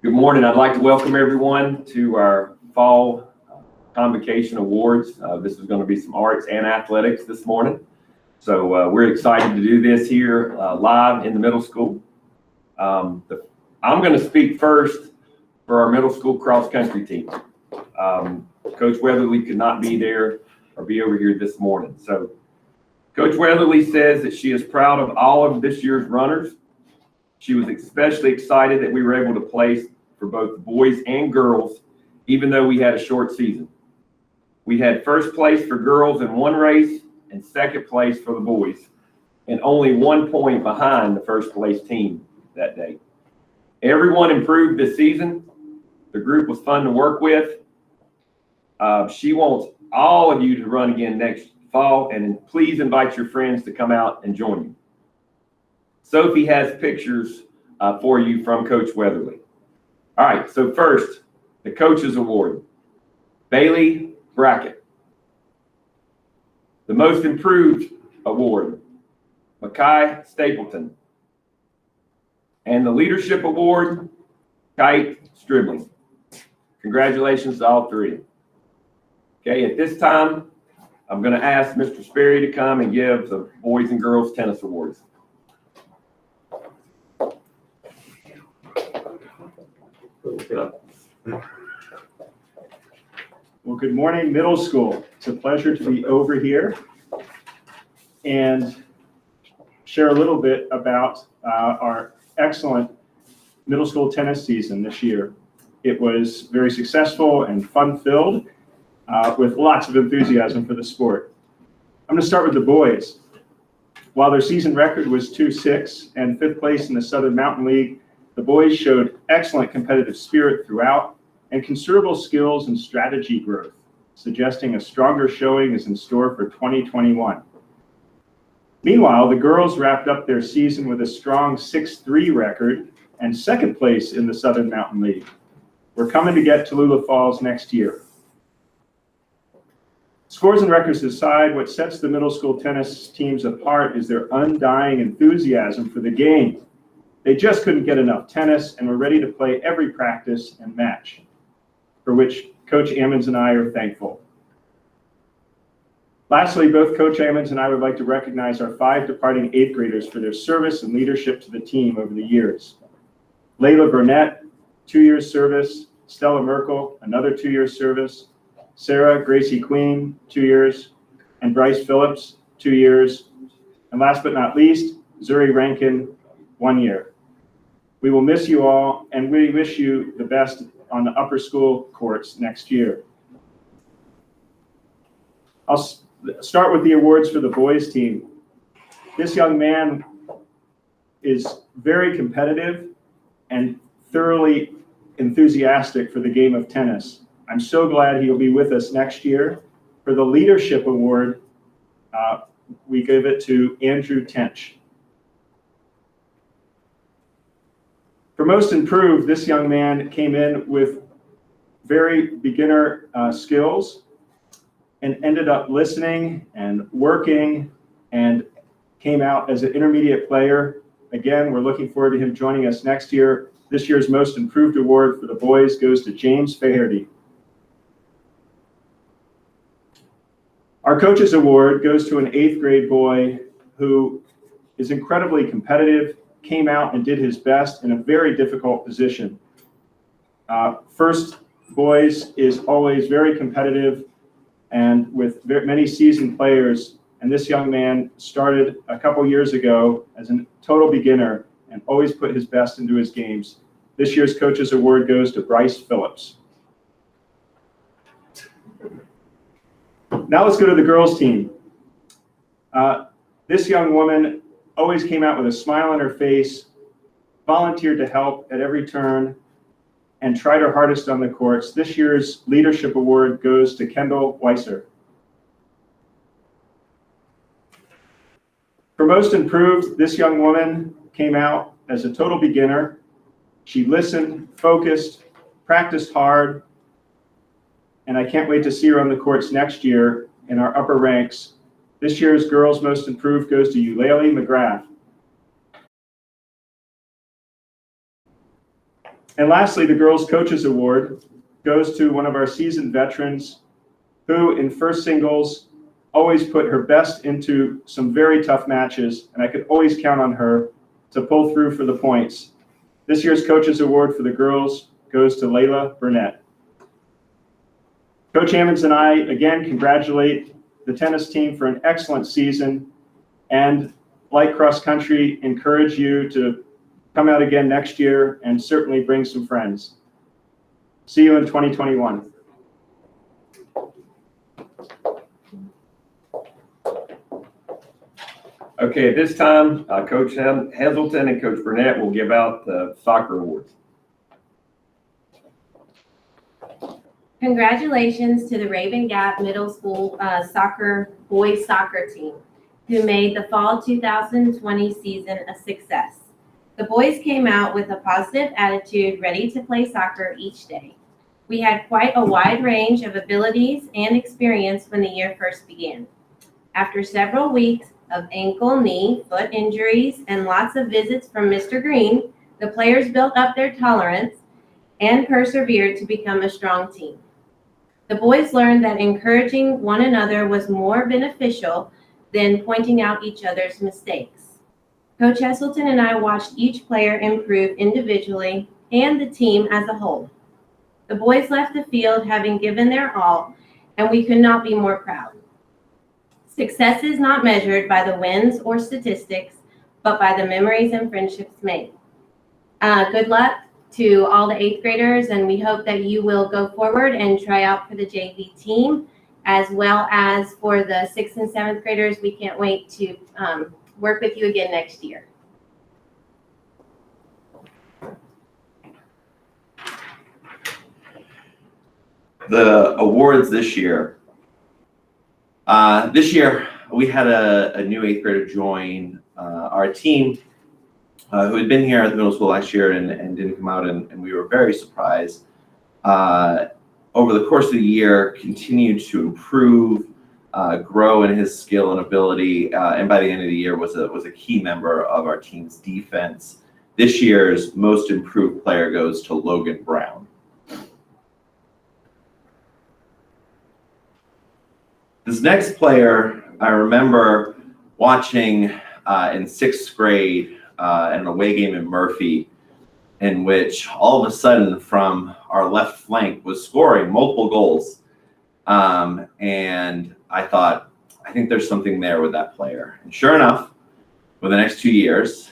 Good morning. I'd like to welcome everyone to our fall convocation awards. This is going to be some arts and athletics this morning. So we're excited to do this here live in the middle school. I'm going to speak first for our middle school cross country team. Coach Weatherly could not be there or be over here this morning. So Coach Weatherly says that she is proud of all of this year's runners. She was especially excited that we were able to place for both boys and girls, even though we had a short season. We had first place for girls in one race and second place for the boys, and only 1 point behind the first place team that day. Everyone improved this season. The group was fun to work with. She wants all of you to run again next fall, and please invite your friends to come out and join you. Sophie has pictures for you from Coach Weatherly. All right, so first, the Coaches Award. Bailey Brackett. The Most Improved Award, Makai Stapleton. And the Leadership Award, Kite Stribling. Congratulations to all three. Okay, at this time, I'm going to ask Mr. Sperry to come and give the Boys and Girls Tennis Awards. Well, good morning, middle school. It's a pleasure to be over here and share a little bit about our excellent middle school tennis season this year. It was very successful and fun-filled with lots of enthusiasm for the sport. I'm going to start with the boys. While their season record was 2-6 and 5th place in the Southern Mountain League, the boys showed excellent competitive spirit throughout and considerable skills and strategy growth, suggesting a stronger showing is in store for 2021. Meanwhile, the girls wrapped up their season with a strong 6-3 record and 2nd place in the Southern Mountain League. We're coming to get Tallulah Falls next year. Scores and records aside, what sets the middle school tennis teams apart is their undying enthusiasm for the game. They just couldn't get enough tennis and were ready to play every practice and match, for which Coach Ammons and I are thankful. Lastly, both Coach Ammons and I would like to recognize our 5 departing 8th graders for their service and leadership to the team over the years. Layla Burnett, 2 years service. Stella Merkel, another 2 years service. Sarah Gracie Queen, 2 years. And Bryce Phillips, 2 years. And last but not least, Zuri Rankin, 1 year. We will miss you all, and we wish you the best on the upper school courts next year. I'll start with the awards for the boys team. This young man is very competitive and thoroughly enthusiastic for the game of tennis. I'm so glad he'll be with us next year. For the leadership award, we give it to Andrew Tench. For most improved, this young man came in with very beginner skills and ended up listening and working and came out as an intermediate player. Again, we're looking forward to him joining us next year. This year's most improved award for the boys goes to James Faherty. Our coaches award goes to an 8th grade boy who is incredibly competitive, came out and did his best in a very difficult position. First boys is always very competitive and with many seasoned players, and this young man started a couple years ago as a total beginner and always put his best into his games. This year's coaches award goes to Bryce Phillips. Now let's go to the girls team. This young woman always came out with a smile on her face, volunteered to help at every turn, and tried her hardest on the courts. This year's leadership award goes to Kendall Weiser. For most improved, this young woman came out as a total beginner. She listened, focused, practiced hard, and I can't wait to see her on the courts next year in our upper ranks. This year's girls most improved goes to Eulalie McGrath. And lastly, the Girls Coaches Award goes to one of our seasoned veterans who in first singles always put her best into some very tough matches, and I could always count on her to pull through for the points. This year's Coaches Award for the girls goes to Layla Burnett. Coach Hammonds and I, again, congratulate the tennis team for an excellent season, and like cross country, encourage you to come out again next year and certainly bring some friends. See you in 2021. Okay, at this time, Coach Hazelton and Coach Burnett will give out the soccer awards. Congratulations to the Raven Gap Middle School boys soccer team who made the fall 2020 season a success. The boys came out with a positive attitude, ready to play soccer each day. We had quite a wide range of abilities and experience when the year first began. After several weeks of ankle, knee, foot injuries, and lots of visits from Mr. Green, the players built up their tolerance and persevered to become a strong team. The boys learned that encouraging one another was more beneficial than pointing out each other's mistakes. Coach Heselton and I watched each player improve individually and the team as a whole. The boys left the field having given their all, and we could not be more proud. Success is not measured by the wins or statistics, but by the memories and friendships made. Good luck to all the 8th graders, and we hope that you will go forward and try out for the JV team, as well as for the 6th and 7th graders. We can't wait to work with you again next year. The awards this year. This year, we had a new 8th grader join our team who had been here at the middle school last year and didn't come out, and we were very surprised. Over the course of the year, continued to improve, grow in his skill and ability, and by the end of the year was a key member of our team's defense. This year's most improved player goes to Logan Brown. This next player, I remember watching in 6th grade in an away game in Murphy, in which all of a sudden from our left flank was scoring multiple goals. And I thought, I think there's something there with that player. And sure enough, for the next 2 years,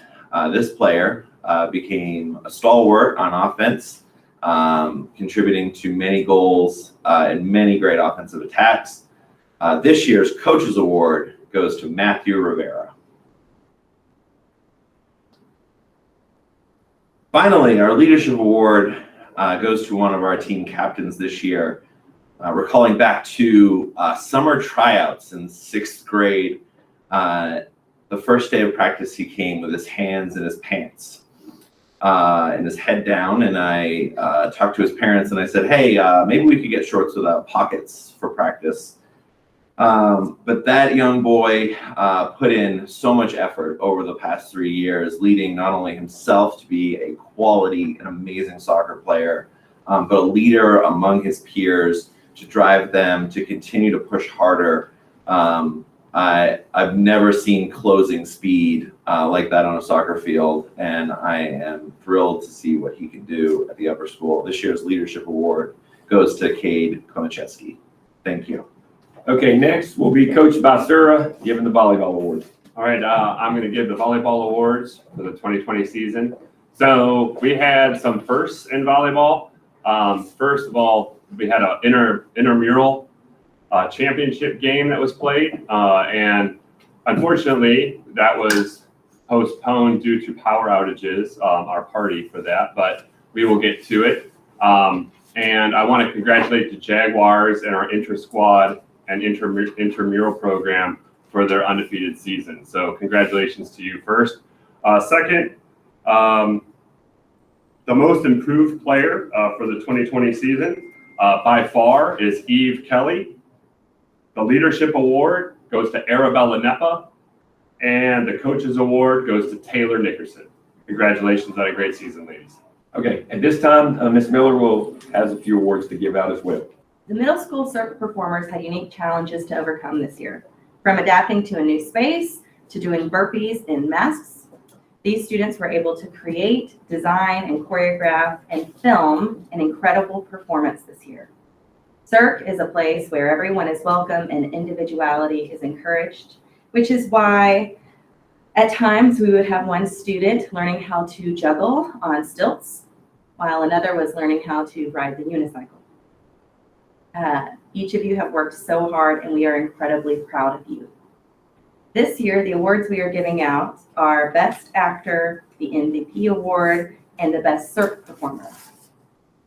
this player became a stalwart on offense, contributing to many goals and many great offensive attacks. This year's Coaches Award goes to Matthew Rivera. Finally, our Leadership Award goes to one of our team captains this year. Recalling back to summer tryouts in 6th grade, the first day of practice, he came with his hands in his pants and his head down, and I talked to his parents and I said, hey, maybe we could get shorts without pockets for practice. But that young boy put in so much effort over the past 3 years, leading not only himself to be a quality and amazing soccer player, but a leader among his peers to drive them to continue to push harder. I've never seen closing speed like that on a soccer field, and I am thrilled to see what he can do at the upper school. This year's Leadership Award goes to Cade Komacheski. Thank you. Okay, next will be Coach Basura giving the volleyball awards. All right, I'm going to give the volleyball awards for the 2020 season. So we had some firsts in volleyball. First of all, we had an intramural championship game that was played, and unfortunately, that was postponed due to power outages. Our party for that, but we will get to it. And I want to congratulate the Jaguars and our inter-squad and intramural program for their undefeated season. So congratulations to you first. Second, the most improved player for the 2020 season by far is Eve Kelly. The Leadership Award goes to Arabella Nepa, and the Coaches Award goes to Taylor Nickerson. Congratulations on a great season, ladies. Okay, at this time, Ms. Miller has a few awards to give out as well. The middle school circuit performers had unique challenges to overcome this year. From adapting to a new space to doing burpees in masks, these students were able to create, design, and choreograph and film an incredible performance this year. Cirque is a place where everyone is welcome and individuality is encouraged, which is why at times we would have one student learning how to juggle on stilts, while another was learning how to ride the unicycle. Each of you have worked so hard and we are incredibly proud of you. This year, the awards we are giving out are Best Actor, the MVP Award, and the Best Cirque Performer.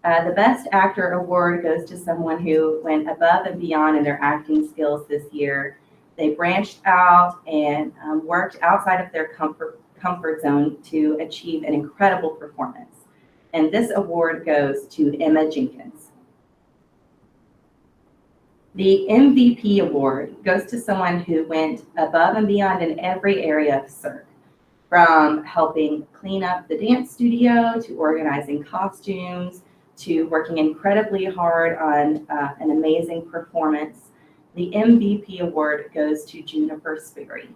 The Best Actor Award goes to someone who went above and beyond in their acting skills this year. They branched out and worked outside of their comfort zone to achieve an incredible performance. And this award goes to Emma Jenkins. The MVP award goes to someone who went above and beyond in every area of Cirque, from helping clean up the dance studio to organizing costumes to working incredibly hard on an amazing performance. The MVP award goes to Juniper Sperry.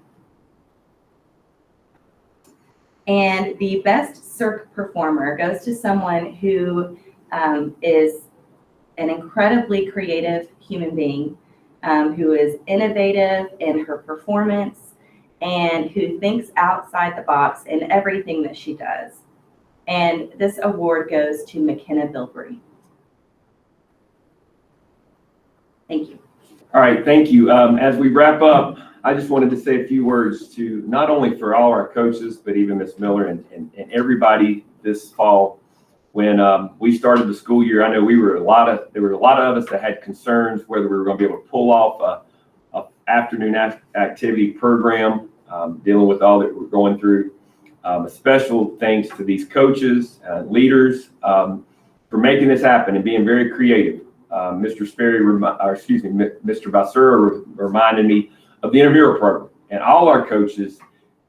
And the Best Cirque Performer goes to someone who is an incredibly creative human being, who is innovative in her performance and who thinks outside the box in everything that she does. And this award goes to McKenna Bilbrey. Thank you. All right, thank you. As we wrap up, I just wanted to say a few words to not only for all our coaches, but even Ms. Miller and everybody this fall. When we started the school year, I know there were a lot of us that had concerns whether we were going to be able to pull off a afternoon activity program, dealing with all that we're going through. A special thanks to these coaches, leaders, for making this happen and being very creative. Mr. Vasseur reminded me of the intramural program, and all our coaches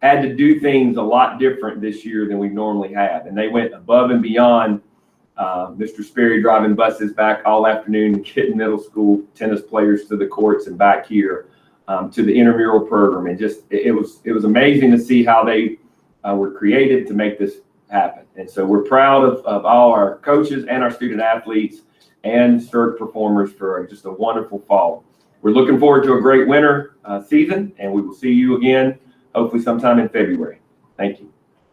had to do things a lot different this year than we normally have. And they went above and beyond. Mr. Sperry driving buses back all afternoon, getting middle school tennis players to the courts and back here to the intramural program. And just, it was amazing to see how they were created to make this happen. And so we're proud of all our coaches and our student athletes and Cirque performers for just a wonderful fall. We're looking forward to a great winter season, and we will see you again hopefully sometime in February. Thank you.